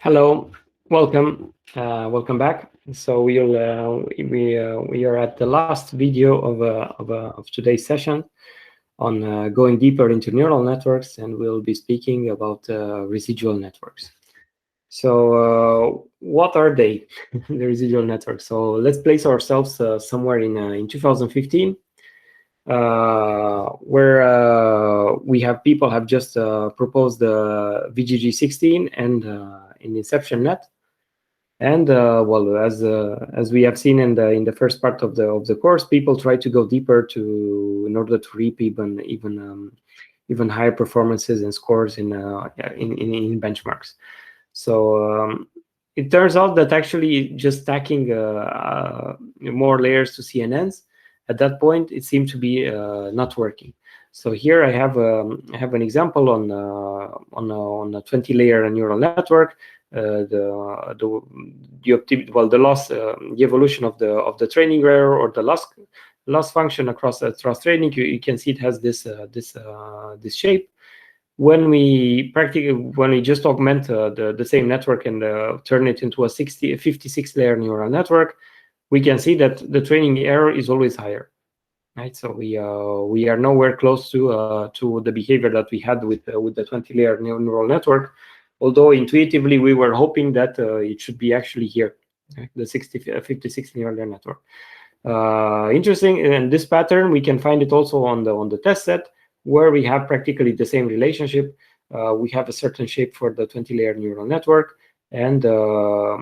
Hello, welcome, welcome back. So we are at the last video of today's session on going deeper into neural networks, and we'll be speaking about residual networks. So what are they, the residual networks? So let's place ourselves somewhere in 2015. Where we have people have just proposed the VGG16 and in InceptionNet, and well, as we have seen in the first part of the course, people try to go deeper in order to reap even higher performances and scores in benchmarks. So it turns out that actually just stacking more layers to CNNs, at that point, it seemed to be not working. So here I have an example on a 20-layer neural network. The evolution of the training error or the loss function across training. You can see it has this shape. When we just augment the same network and turn it into a 56-layer neural network, we can see that the training error is always higher, right? So we are nowhere close to the behavior that we had with the 20-layer neural network, although intuitively we were hoping that it should be actually here, right? The 56 neural network. Interesting, and this pattern we can find it also on the test set, where we have practically the same relationship. We have a certain shape for the 20-layer neural network, and a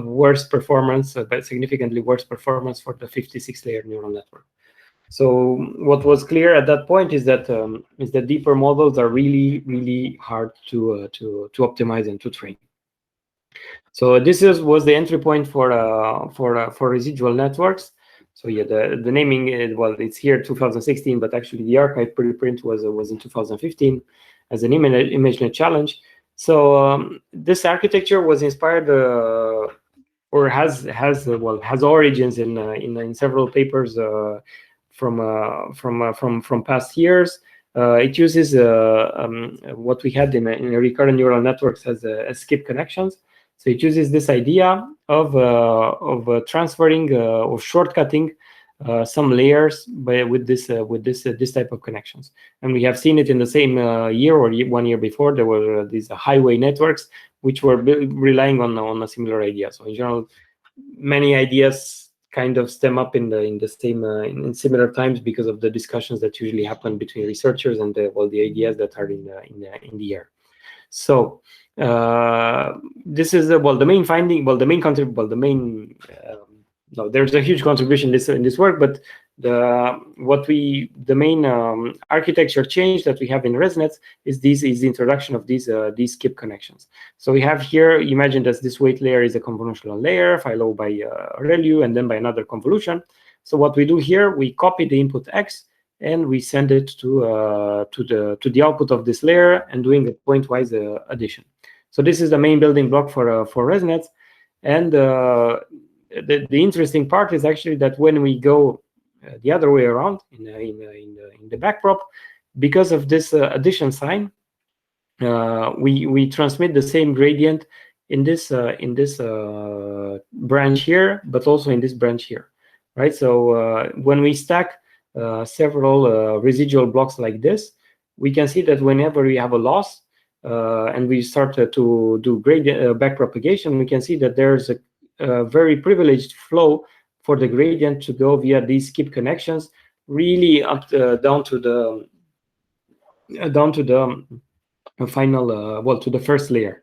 worse performance, but significantly worse performance for the 56-layer neural network. So what was clear at that point is that deeper models are really hard to optimize and to train. So this was the entry point for residual networks. So yeah, the naming, well, it's here 2016, but actually the archive preprint was in 2015 as an ImageNet challenge. So this architecture was inspired or has origins in several papers from past years. It uses what we had in recurrent neural networks as skip connections. So it uses this idea of transferring or shortcutting some layers with this type of connections. And we have seen it in the same year or 1 year before. There were these highway networks which were relying on a similar idea. So in general, many ideas kind of stem up in the same in similar times because of the discussions that usually happen between researchers and the ideas that are in the air. So this is the main finding. Well, the main no, there's a huge contribution in this work, but the main architecture change that we have in Resnets is the introduction of these skip connections. So we have here, imagine that this weight layer is a convolutional layer followed by ReLU and then by another convolution. So what we do here, we copy the input X and we send it to the output of this layer and doing a pointwise addition. So this is the main building block for Resnets. And the interesting part is actually that when we go the other way around in the backprop, because of this addition sign, we transmit the same gradient in this branch here, but also in this branch here, right? So when we stack several residual blocks like this, we can see that whenever we have a loss and we start to do gradient backpropagation, we can see that there's a very privileged flow for the gradient to go via these skip connections, really up down to the final to the first layer.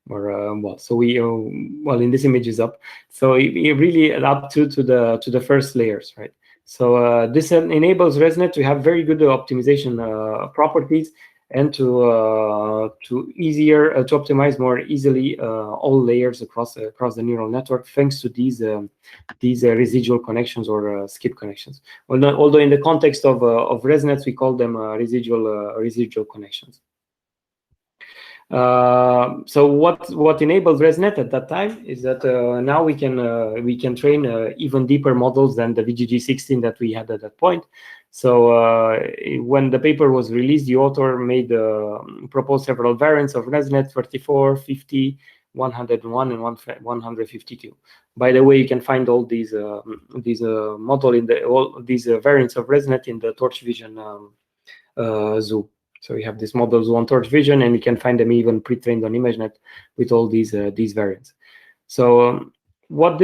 Or so we in this image is up, so it really up to the first layers, right? So this enables Resnet to have very good optimization properties and to optimize more easily all layers across the neural network, thanks to these residual connections or skip connections. Although in the context of Resnets, we call them residual connections. So what enabled Resnet at that time is that now we can train even deeper models than the VGG16 that we had at that point. So when the paper was released, the author proposed several variants of Resnet: 34, 50, 101, and 152. By the way, you can find all these model in all these variants of Resnet in the Torch Vision zoo. So we have these models on Torch Vision, and you can find them even pre-trained on ImageNet with all these variants. So what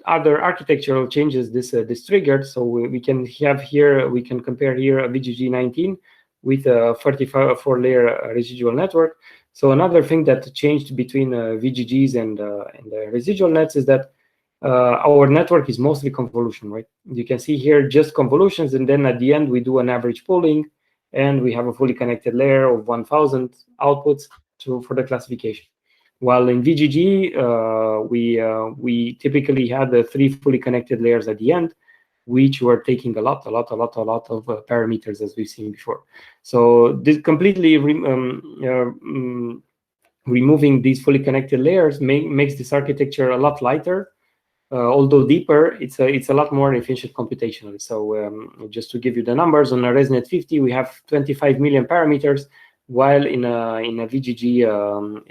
other architectural changes this triggered? So we can have here, we can compare here a VGG19 with a 34-layer residual network. So another thing that changed between VGGs and the residual nets is that our network is mostly convolution, right? You can see here just convolutions, and then at the end we do an average pooling, and we have a fully connected layer of 1,000 outputs for the classification. While in VGG, we typically had the 3 fully connected layers at the end, which were taking a lot of parameters, as we've seen before. So this completely removing these fully connected layers makes this architecture a lot lighter. Although deeper, it's a lot more efficient computationally. So just to give you the numbers, on a Resnet 50, we have 25 million parameters, while in a VGG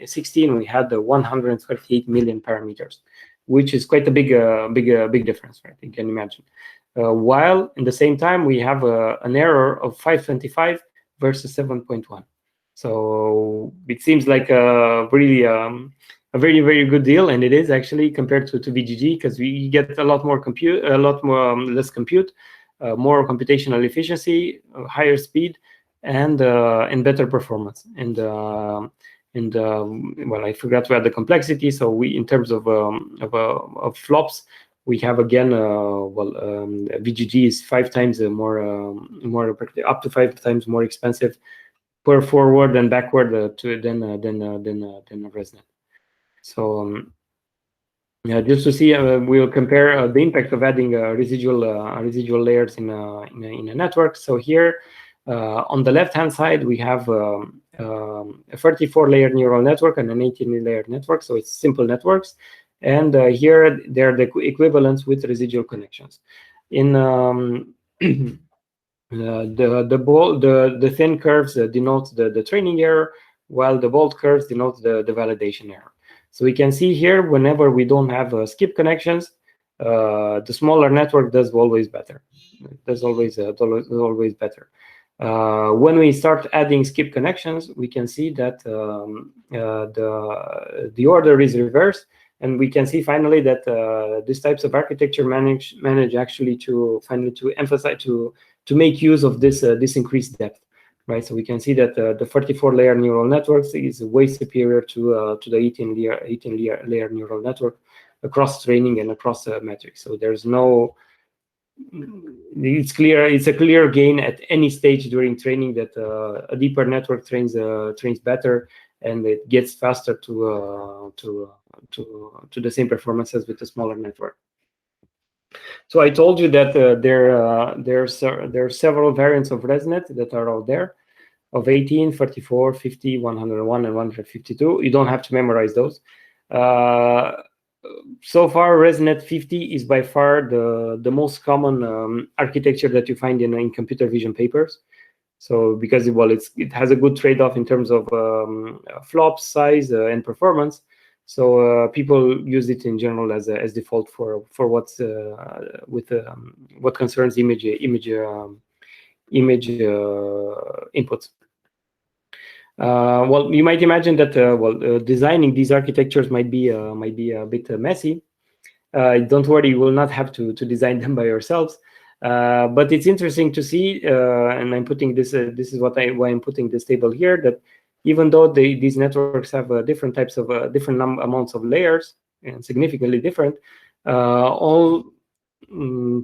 16, we had 138 million parameters, which is quite a big difference, right? You can imagine. While in the same time, we have an error of 525 versus 7.1. So it seems like really a very, very good deal, and it is actually compared to VGG, because we get a lot more compute, less compute, more computational efficiency, higher speed, and better performance. And well, I forgot to add the complexity. So we, in terms of flops, we have again, VGG is 5 times more up to 5 times more expensive per forward and backward than Resnet. So yeah, just to see, we'll compare the impact of adding residual layers in a network. So here, on the left-hand side, we have a 34-layer neural network and an 18-layer network. So it's simple networks, and here they're the equivalents with residual connections. In the thin curves denote the training error, while the bold curves denote the validation error. So we can see here, whenever we don't have skip connections, the smaller network does always better. It does always better. When we start adding skip connections, we can see that the order is reversed, and we can see finally that these types of architecture manage actually to emphasize to make use of this increased depth. Right, so we can see that the 34-layer neural networks is way superior to the 18-layer neural network across training and across metrics. So there's no, it's a clear gain at any stage during training that a deeper network trains better, and it gets faster to the same performance as with a smaller network. So I told you that there are several variants of Resnet that are out there, of 18, 34, 50, 101, and 152. You don't have to memorize those. So far, Resnet 50 is by far the most common architecture that you find in computer vision papers. So because it has a good trade-off in terms of flops, size, and performance. So people use it in general as default for what's what concerns image inputs. Well, you might imagine that designing these architectures might be a bit messy. Don't worry, you will not have to design them by yourselves. But it's interesting to see, and I'm putting this. This is why I'm putting this table here. That even though these networks have different types of different amounts of layers and significantly different, all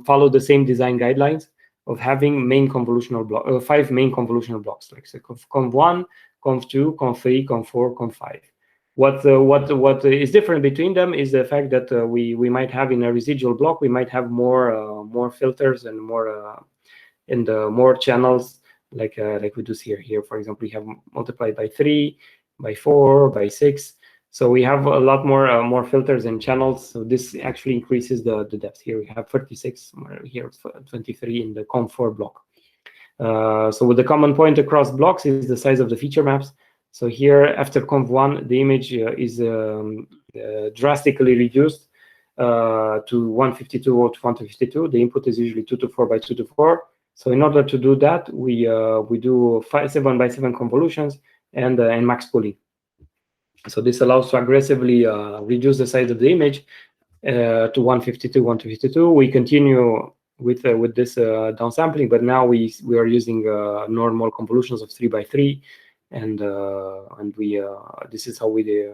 follow the same design guidelines of having main convolutional 5 main convolutional blocks, like so conv1, conv2, conv3, conv4, conv5. What is different between them is the fact that we might have in a residual block, we might have more filters and more channels, like we do see here. For example, we have multiplied by 3, by 4, by 6. So we have a lot more filters and channels. So this actually increases the depth. Here we have 36, here 23 in the COM4 block. So with the common point across blocks is the size of the feature maps. So here after conv1, the image is drastically reduced to 152 or to 152. The input is usually 224 by 224. So in order to do that, we do 7 by 7 convolutions and max pooling. So this allows to aggressively reduce the size of the image to 152, 152. We continue with this downsampling, but now we are using normal convolutions of 3 by 3, and we this is how we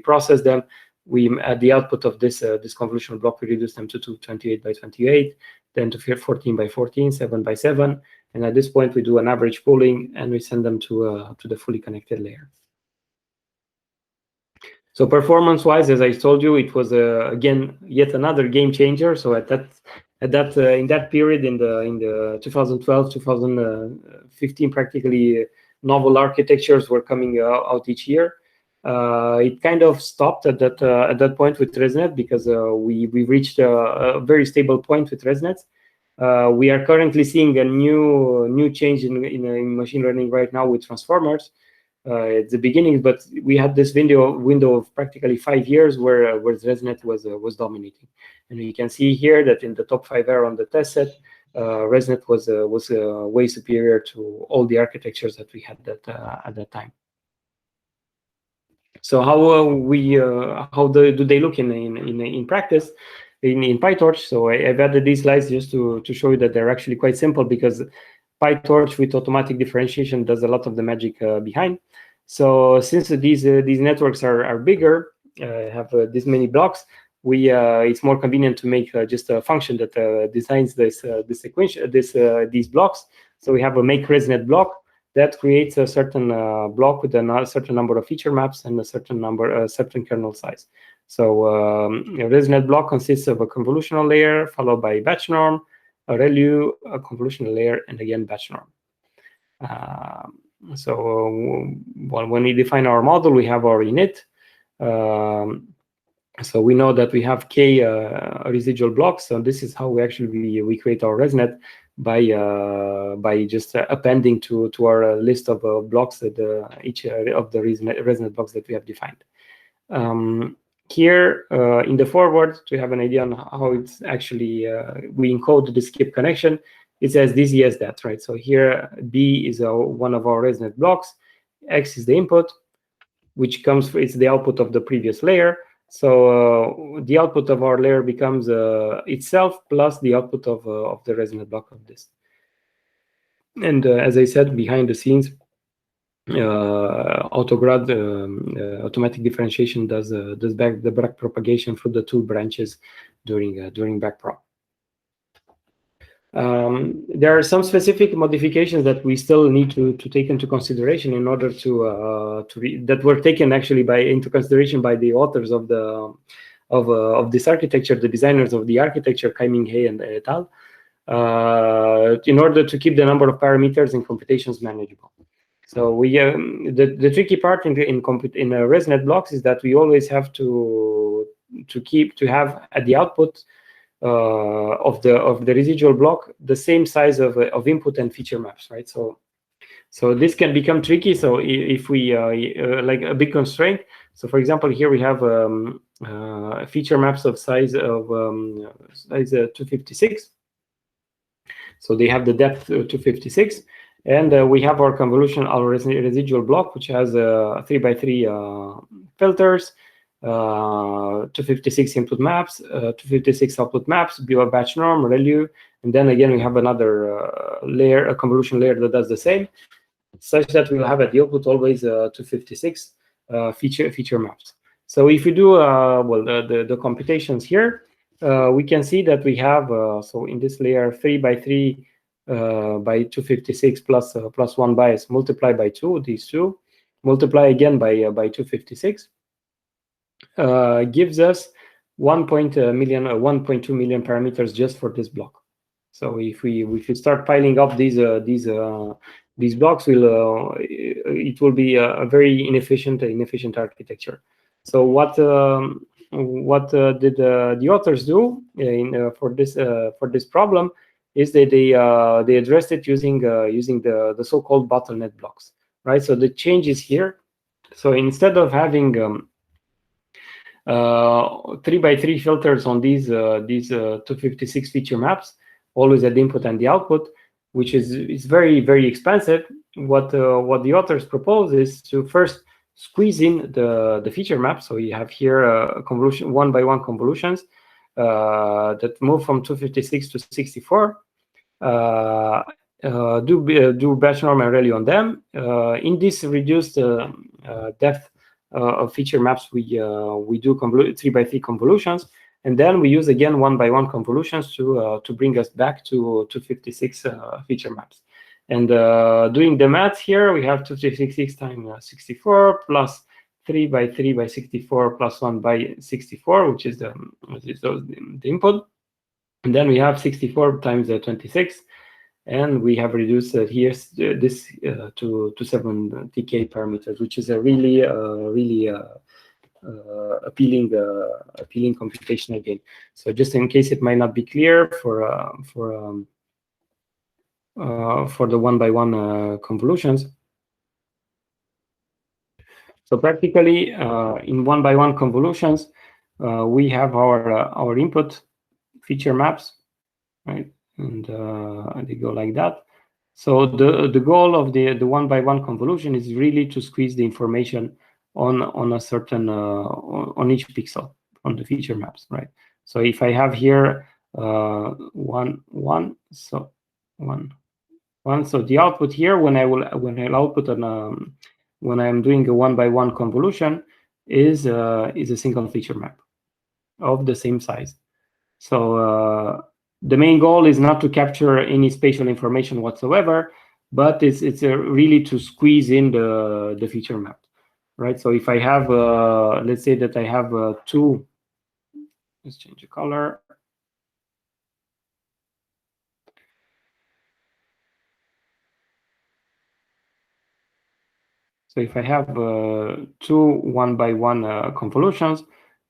process them. We at the output of this convolutional block, we reduce them to 28 by 28, then to 14 by 14, 7 by 7, and at this point we do an average pooling and we send them to the fully connected layer. So performance-wise, as I told you, it was again yet another game changer. So in that period, in the 2012, 2015, practically novel architectures were coming out each year. It kind of stopped at that point with Resnet because we reached a very stable point with Resnets. We are currently seeing a new change in machine learning right now with transformers. At the beginning, but we had this window of practically 5 years where Resnet was dominating, and we can see here that in the top 5 error on the test set, Resnet was way superior to all the architectures that we had at that time. So how do they look in practice in PyTorch? So I've added these slides just to show you that they're actually quite simple, because PyTorch with automatic differentiation does a lot of the magic behind. So since these networks are bigger, have this many blocks, it's more convenient to make just a function that designs these blocks. So we have a make Resnet block that creates a certain block with a certain number of feature maps and a certain kernel size. So a Resnet block consists of a convolutional layer followed by batch norm, a ReLU, a convolutional layer, and again batch norm. When we define our model, we have our init. So we know that we have k residual blocks. So this is how we create our Resnet by just appending to our list of blocks that each of the Resnet blocks that we have defined. Here in the forward, to have an idea on how it's actually we encode the skip connection, it says this, yes, that, right? So here B is one of our Resnet blocks, X is the input, which it's the output of the previous layer. So the output of our layer becomes itself plus the output of the Resnet block of this. And as I said, behind the scenes, Autograd automatic differentiation does the back propagation through the 2 branches during backprop. There are some specific modifications that we still need to take into consideration in order that were taken actually into consideration by the authors of this architecture, the designers of the architecture, Kai-Ming He and et al. In order to keep the number of parameters and computations manageable. So the tricky part in Resnet blocks is that we always have to have at the output of the residual block the same size of input and feature maps, right? So this can become tricky. So if we like a big constraint. So for example, here we have feature maps of size 256. So they have the depth 256. And we have our convolution, our residual block, which has 3 by 3 filters, 256 input maps, 256 output maps, batch norm, ReLU, and then again we have another layer, a convolution layer that does the same, such that we will have at the output always 256 feature maps. So if we do the computations here, we can see that we have so in this layer 3 by 3 by 256 plus 1 bias, multiply by 2, these two, multiply again by 256, gives us 1.2 million parameters just for this block. So if we start piling up these these blocks will it will be a very inefficient architecture. So what did the authors do for this problem is that they addressed it using the so-called bottleneck blocks, right? So the change is here. So instead of having 3x3 filters on these 256 feature maps, always at the input and the output, which is very expensive. What the authors propose is to first squeeze in the feature map. So you have here convolution 1x1 convolutions that move from 256 to 64. Do batch norm and rally on them. In this reduced depth of feature maps, we do 3x3 convolutions, and then we use again 1x1 convolutions to bring us back to 256 feature maps. And doing the math here, we have 256 times 64 plus 3x3 by 64 plus 1 by 64, which is the input. And then we have 64 times 26. And we have reduced here this to 7 TK parameters, which is a really appealing computational gain. So just in case it might not be clear for the 1x1 convolutions. So practically in 1x1 convolutions, we have our input feature maps, right? And they go like that. So the goal of the 1x1 convolution is really to squeeze the information on a certain on each pixel on the feature maps, right? So if I have here 1 1, so 1 1, so the output here when I'll output on when I'm doing a 1x1 convolution is a single feature map of the same size. So the main goal is not to capture any spatial information whatsoever, but it's really to squeeze in the feature map, right? So if I have, let's say that I have two, let's change the color. So if I have two 1x1 convolutions,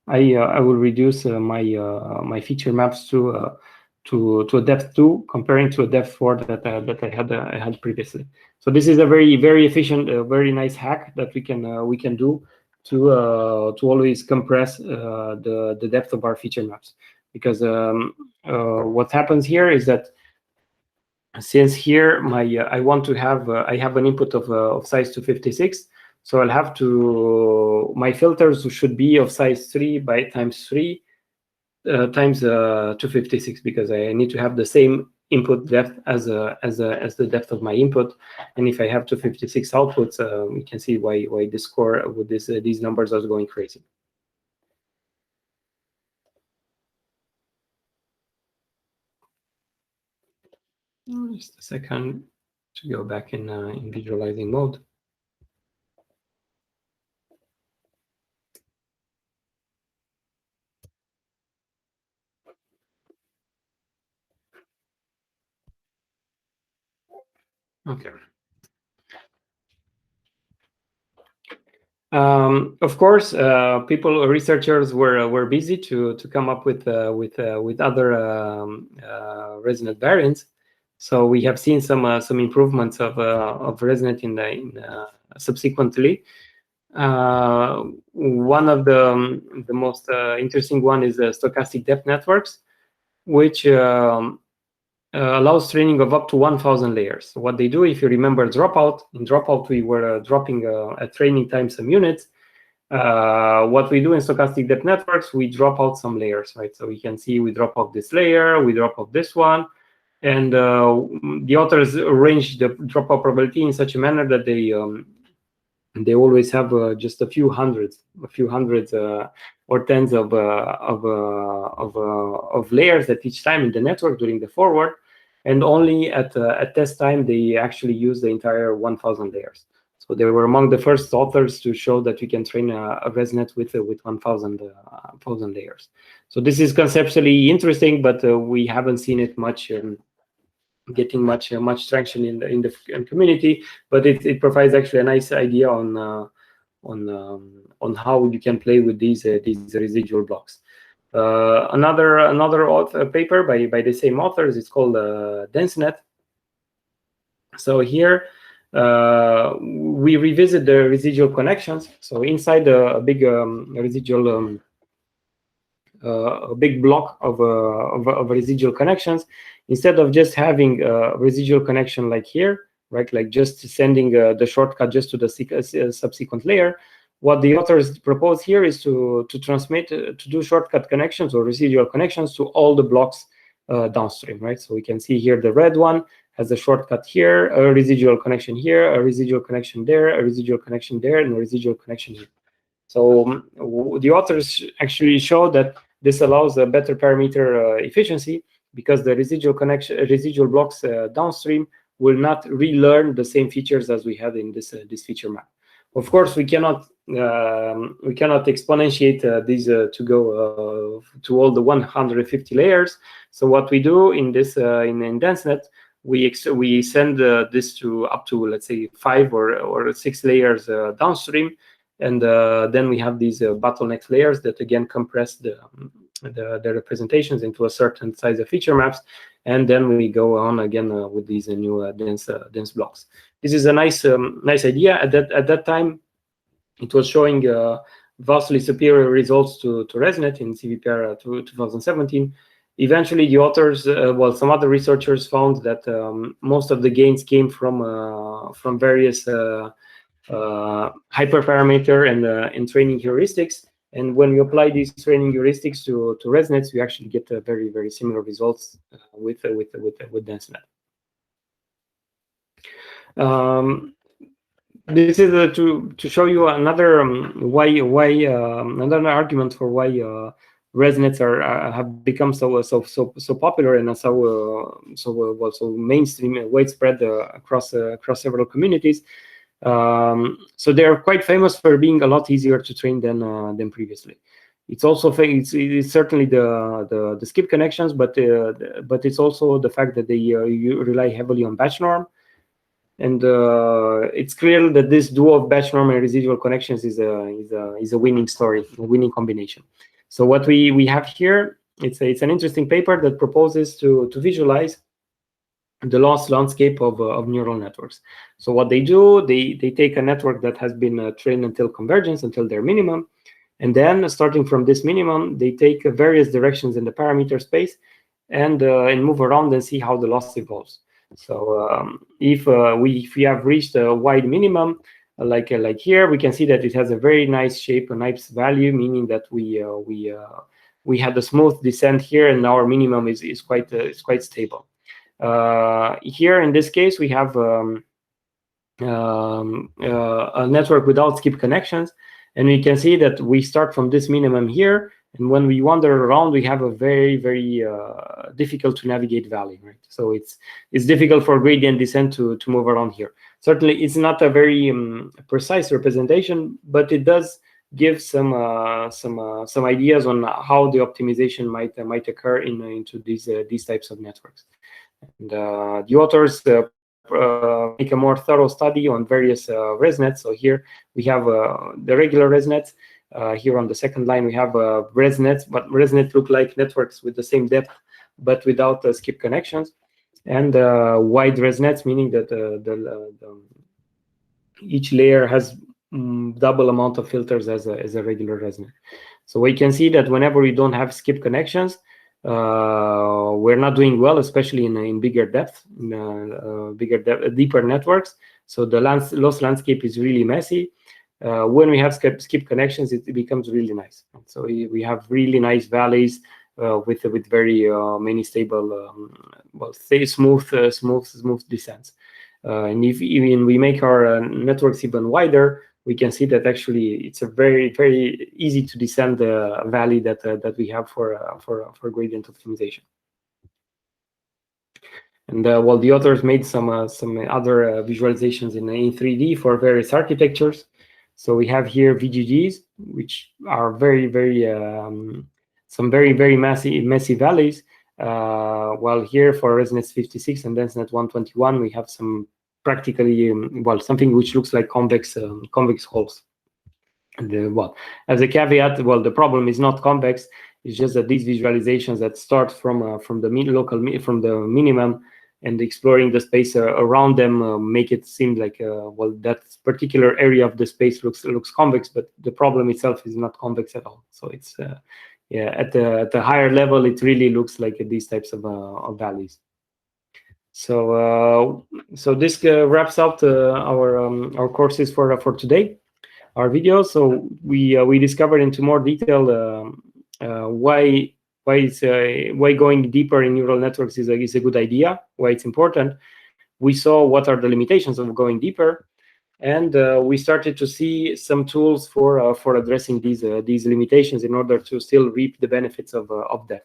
I will reduce my feature maps to a depth 2 comparing to a depth 4 that I had previously. So this is a very efficient, very nice hack that we can do to always compress the depth of our feature maps, because what happens here is that since here I want to have I have an input of size 256, so I'll have to my filters should be of size 3 by times 3 times 256, because I need to have the same input depth as the depth of my input. And if I have 256 outputs, you can see why the score with these numbers are going crazy. Just a second to go back in visualizing mode. Okay. Of course, researchers were busy to come up with other Resnet variants. So we have seen some improvements of Resnet subsequently. One of the most interesting one is stochastic depth networks, which allows training of up to 1,000 layers. So what they do, if you remember dropout, in dropout we were dropping at training time some units. What we do in stochastic depth networks, we drop out some layers, right? So we can see we drop out this layer, we drop out this one, and the authors arrange the dropout probability in such a manner that they always have just a few hundreds or tens of layers at each time in the network during the forward, and only at test time they actually use the entire 1,000 layers. So they were among the first authors to show that we can train a Resnet with 1,000 layers. So this is conceptually interesting, but we haven't seen it much getting much traction in the community, but it provides actually a nice idea on how you can play with these residual blocks. Another paper by the same authors, it's called DenseNet. So here we revisit the residual connections. So inside a big residual a big block of residual connections, instead of just having a residual connection like here, right, like just sending the shortcut just to the subsequent layer, what the authors propose here is to transmit, to do shortcut connections or residual connections to all the blocks downstream, right? So we can see here the red one has a shortcut here, a residual connection here, a residual connection there, a residual connection there, and a residual connection here. So the authors actually show that this allows a better parameter efficiency, because the residual blocks downstream will not relearn the same features as we had in this feature map. Of course, we cannot exponentiate these to go to all the 150 layers. So what we do in this in DenseNet, we send this to up to, let's say, 5 or 6 layers downstream, and then we have these bottleneck layers that again compress the representations into a certain size of feature maps, and then we go on again with these new dense blocks. This is a nice idea. At that time, it was showing vastly superior results to Resnet in CVPR 2017. Eventually, the authors, some other researchers found that most of the gains came from various hyperparameter and training heuristics. And when we apply these training heuristics to Resnets, we actually get very, very similar results with DenseNet. This is to show you another another argument for why Resnets have become so popular and so mainstream, widespread across several communities. So they are quite famous for being a lot easier to train than previously. It's also it's certainly the skip connections, but it's also the fact that they you rely heavily on batch norm, and it's clear that this duo of batch norm and residual connections is a winning story, a winning combination. So what we have here, it's an interesting paper that proposes to visualize the loss landscape of neural networks. So what they do, they take a network that has been trained until convergence, until their minimum, and then starting from this minimum, they take various directions in the parameter space and move around and see how the loss evolves. So if we have reached a wide minimum, like here, we can see that it has a very nice shape, a nice value, meaning that we had a smooth descent here, and our minimum is quite stable. Here in this case, we have a network without skip connections, and we can see that we start from this minimum here, and when we wander around, we have a very, very difficult to navigate valley, right? So it's difficult for gradient descent to move around here. Certainly, it's not a very precise representation, but it does give some ideas on how the optimization might occur into these types of networks. And the authors make a more thorough study on various Resnets. So here we have the regular Resnets. Here on the second line we have Resnets, but Resnets look like networks with the same depth, but without skip connections. And wide Resnets, meaning that each layer has double amount of filters as a regular Resnet. So we can see that whenever we don't have skip connections, we're not doing well, especially in bigger depth, deeper networks. So the loss landscape is really messy. When we have skip connections, it becomes really nice. So we have really nice valleys with very many stable, smooth descents. And if even we make our networks even wider, we can see that actually it's a very, very easy to descend the valley that we have for gradient optimization. And while the authors made some other visualizations in 3D for various architectures. So we have here VGGs, which are very, very some very, very messy valleys. While here for Resnets 56 and DenseNet 121, we have some practically, well, something which looks like convex holes. And well, as a caveat, well, the problem is not convex. It's just that these visualizations that start from the minimum and exploring the space around them make it seem like well, that particular area of the space looks convex, but the problem itself is not convex at all. So it's yeah, at the higher level, it really looks like these types of values. So so this wraps up our courses for today, our video. So we discovered into more detail why going deeper in neural networks is a good idea, why it's important. We saw what are the limitations of going deeper, and we started to see some tools for addressing these limitations in order to still reap the benefits of that.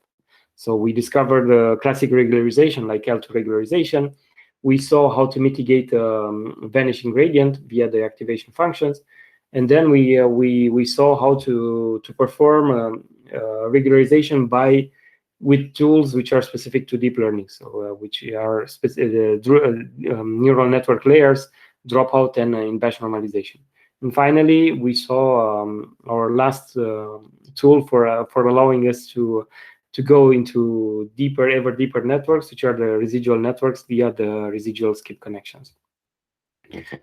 So we discovered classic regularization like L2 regularization. We saw how to mitigate vanishing gradient via the activation functions, and then we saw how to perform regularization with tools which are specific to deep learning, so which are neural network layers, dropout, and in-batch normalization. And finally, we saw our last tool for allowing us to go into ever deeper networks, which are the residual networks via the residual skip connections.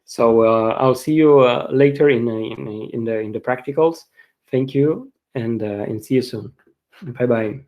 So I'll see you later in the practicals. Thank you, and see you soon. Bye bye.